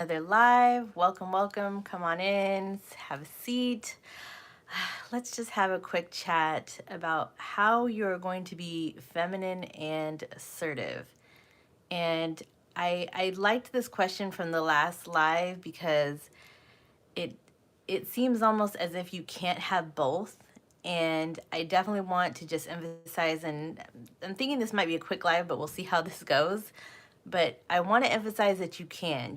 another live. Welcome, welcome. Come on in, have a seat. Let's just have a quick chat about how you're going to be feminine and assertive. And I liked this question from the last live because it it seems almost as if you can't have both. And I definitely want to just emphasize, and I'm thinking this might be a quick live, but we'll see how this goes. But I want to emphasize that you can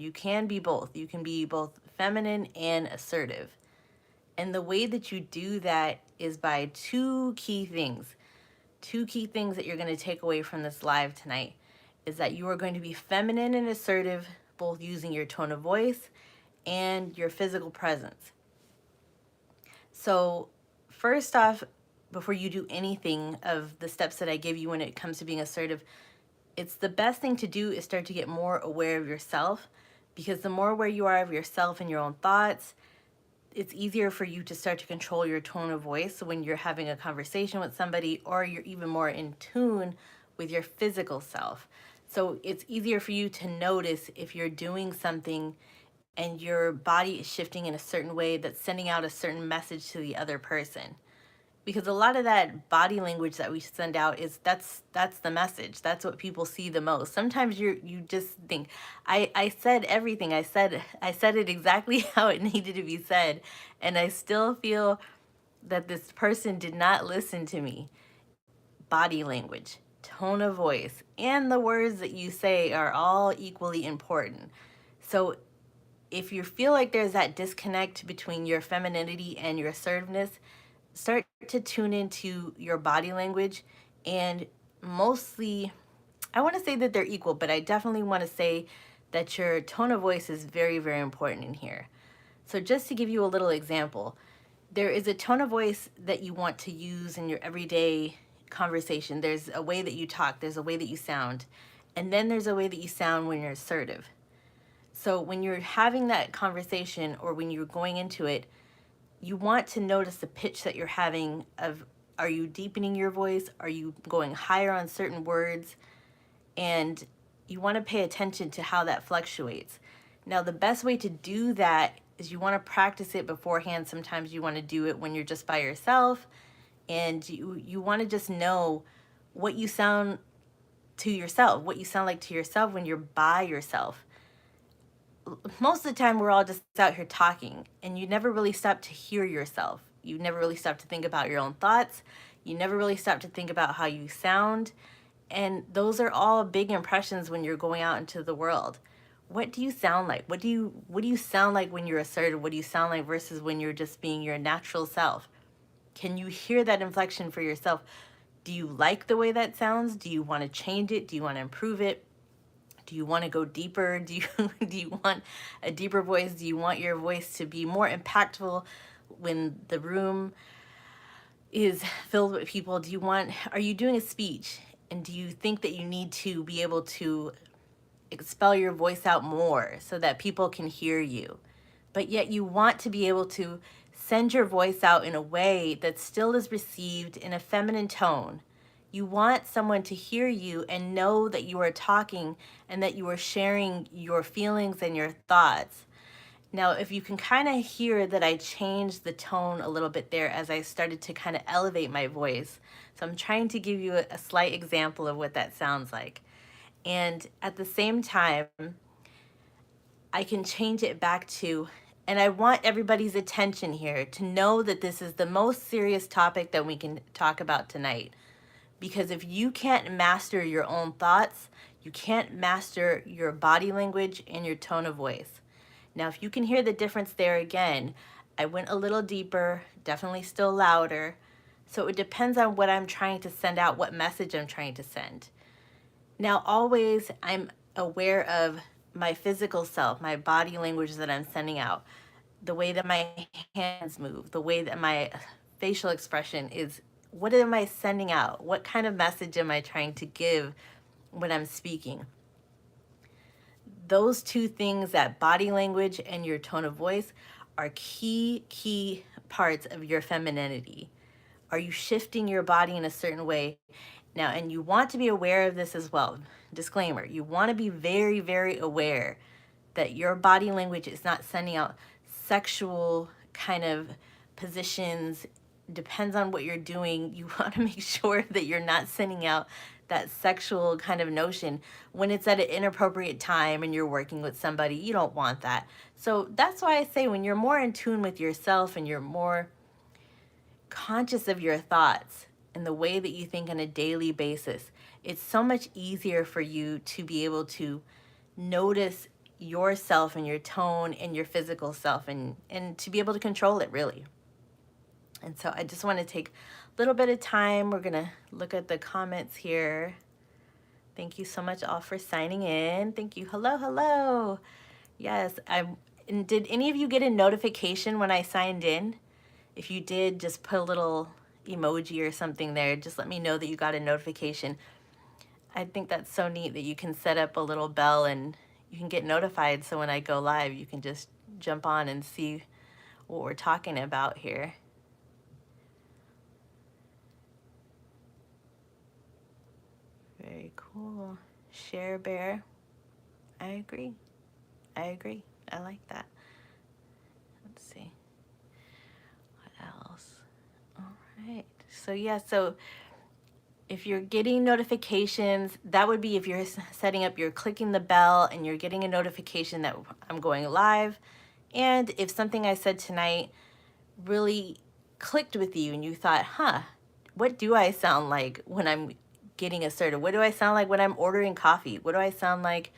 be both. You can be both feminine and assertive. And the way that you do that is by two key things. Two key things that you're going to take away from this live tonight is that you are going to be feminine and assertive, both using your tone of voice and your physical presence. So, first off, before you do anything of the steps that I give you when it comes to being assertive, it's the best thing to do is start to get more aware of yourself, because the more aware you are of yourself and your own thoughts, it's easier for you to start to control your tone of voice when you're having a conversation with somebody, or you're even more in tune with your physical self. So it's easier for you to notice if you're doing something and your body is shifting in a certain way that's sending out a certain message to the other person, because a lot of that body language that we send out is that's the message. That's what people see the most. Sometimes you just think, I said everything. I said it exactly how it needed to be said, and I still feel that this person did not listen to me. Body language, tone of voice, and the words that you say are all equally important. So if you feel like there's that disconnect between your femininity and your assertiveness, start to tune into your body language. And mostly, I want to say that they're equal, but I definitely want to say that your tone of voice is very, very important in here. So, just to give you a little example, there is a tone of voice that you want to use in your everyday conversation. There's a way that you talk, there's a way that you sound, and then there's a way that you sound when you're assertive. So, when you're having that conversation or when you're going into it, you want to notice the pitch that you're having of, are you deepening your voice? Are you going higher on certain words? And you want to pay attention to how that fluctuates. Now, the best way to do that is you want to practice it beforehand. Sometimes you want to do it when you're just by yourself, and you want to just know what you sound to yourself, what you sound like to yourself when you're by yourself. Most of the time we're all just out here talking, and you never really stop to hear yourself. You never really stop to think about your own thoughts. You never really stop to think about how you sound. And those are all big impressions when you're going out into the world. What do you sound like? What do you sound like when you're assertive? What do you sound like versus when you're just being your natural self? Can you hear that inflection for yourself? Do you like the way that sounds? Do you want to change it? Do you want to improve it? Do you want to go deeper? Do you do you want a deeper voice? Do you want your voice to be more impactful when the room is filled with people? Are you doing a speech, and do you think that you need to be able to expel your voice out more so that people can hear you? But yet you want to be able to send your voice out in a way that still is received in a feminine tone. You want someone to hear you and know that you are talking and that you are sharing your feelings and your thoughts. Now, if you can kind of hear that I changed the tone a little bit there as I started to kind of elevate my voice. So I'm trying to give you a slight example of what that sounds like. And at the same time, I can change it back to, and I want everybody's attention here to know that this is the most serious topic that we can talk about tonight. Because if you can't master your own thoughts, you can't master your body language and your tone of voice. Now, if you can hear the difference there again, I went a little deeper, definitely still louder. So it depends on what I'm trying to send out, what message I'm trying to send. Now, always I'm aware of my physical self, my body language that I'm sending out, the way that my hands move, the way that my facial expression is. What am I sending out? What kind of message am I trying to give when I'm speaking? Those two things, that body language and your tone of voice, are key parts of your femininity. Are you shifting your body in a certain way? Now, and you want to be aware of this as well. Disclaimer, you want to be very, very aware that your body language is not sending out sexual kind of positions. Depends on what you're doing. You want to make sure that you're not sending out that sexual kind of notion when it's at an inappropriate time and you're working with somebody. You don't want that. So that's why I say when you're more in tune with yourself and you're more conscious of your thoughts and the way that you think on a daily basis, it's so much easier for you to be able to notice yourself and your tone and your physical self, and to be able to control it, really. And so I just want to take a little bit of time. We're going to look at the comments here. Thank you so much all for signing in. Thank you. Hello, hello. Yes, and did any of you get a notification when I signed in? If you did, just put a little emoji or something there. Just let me know that you got a notification. I think that's so neat that you can set up a little bell and you can get notified. So when I go live, you can just jump on and see what we're talking about here. Very cool. Share Bear. I agree. I agree. I like that. Let's see. What else? All right. So yeah, so if you're getting notifications, that would be if you're setting up, you're clicking the bell and you're getting a notification that I'm going live. And if something I said tonight really clicked with you and you thought, what do I sound like when I'm getting assertive? What do I sound like when I'm ordering coffee? What do I sound like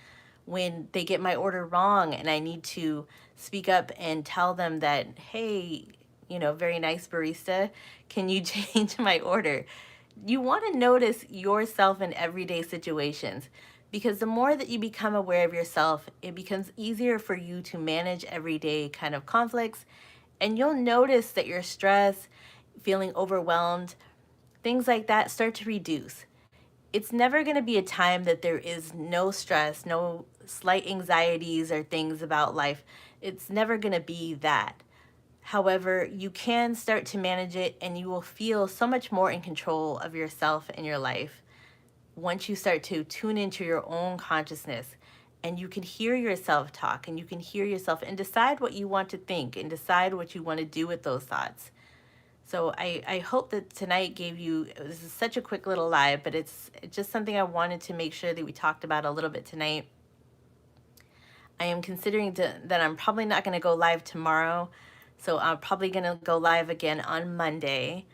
when they get my order wrong and I need to speak up and tell them that, hey, very nice barista, can you change my order? You want to notice yourself in everyday situations, because the more that you become aware of yourself, it becomes easier for you to manage everyday kind of conflicts, and you'll notice that your stress, feeling overwhelmed, things like that start to reduce. It's never going to be a time that there is no stress, no slight anxieties or things about life. It's never going to be that. However, you can start to manage it and you will feel so much more in control of yourself and your life once you start to tune into your own consciousness, and you can hear yourself talk and you can hear yourself and decide what you want to think and decide what you want to do with those thoughts. So I hope that tonight gave you, this is such a quick little live, but it's just something I wanted to make sure that we talked about a little bit tonight. I am considering that I'm probably not going to go live tomorrow. So I'm probably going to go live again on Monday,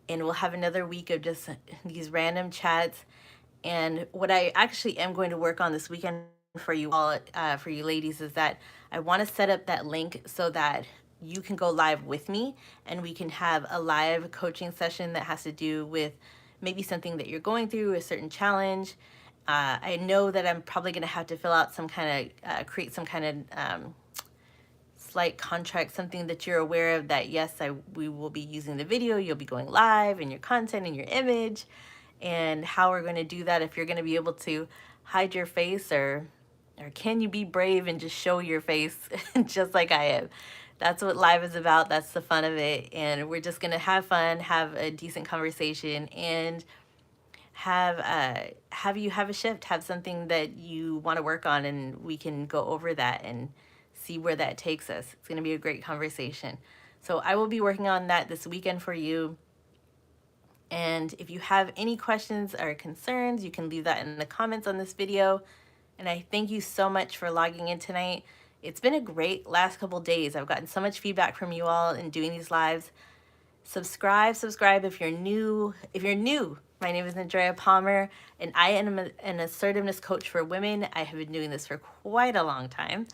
and we'll have another week of just these random chats. And what I actually am going to work on this weekend for you all, for you ladies, is that I want to set up that link so that you can go live with me and we can have a live coaching session that has to do with maybe something that you're going through, a certain challenge. I know that I'm probably going to have to fill out some kind of, create some kind of slight contract, something that you're aware of, that yes, we will be using the video, you'll be going live, and your content and your image, and how we're going to do that, if you're going to be able to hide your face, or can you be brave and just show your face just like I am. That's what live is about. That's the fun of it. And we're just going to have fun, have a decent conversation, and have you have a shift, have something that you want to work on, and we can go over that and see where that takes us. It's going to be a great conversation. So I will be working on that this weekend for you. And if you have any questions or concerns, you can leave that in the comments on this video. And I thank you so much for logging in tonight. It's been a great last couple days. I've gotten so much feedback from you all in doing these lives. Subscribe if you're new. My name is Andrea Palmer, and I am an assertiveness coach for women. I have been doing this for quite a long time,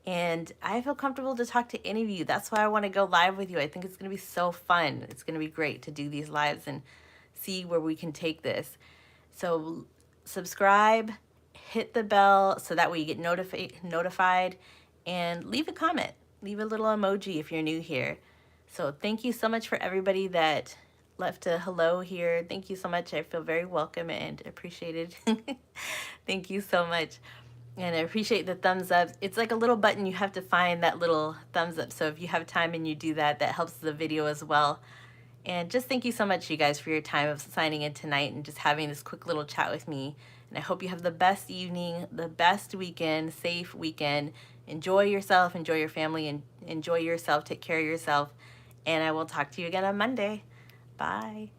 and I feel comfortable to talk to any of you. That's why I want to go live with you. I think it's going to be so fun. It's going to be great to do these lives and see where we can take this. So subscribe, hit the bell so that way you get notified, and leave a comment. Leave a little emoji if you're new here. So thank you so much for everybody that left a hello here. Thank you so much. I feel very welcome and appreciated. Thank you so much. And I appreciate the thumbs up. It's like a little button. You have to find that little thumbs up. So if you have time and you do that, that helps the video as well. And just thank you so much, you guys, for your time of signing in tonight and just having this quick little chat with me. And I hope you have the best evening, the best weekend, safe weekend, enjoy yourself, enjoy your family, and enjoy yourself. Take care of yourself. And I will talk to you again on Monday. Bye.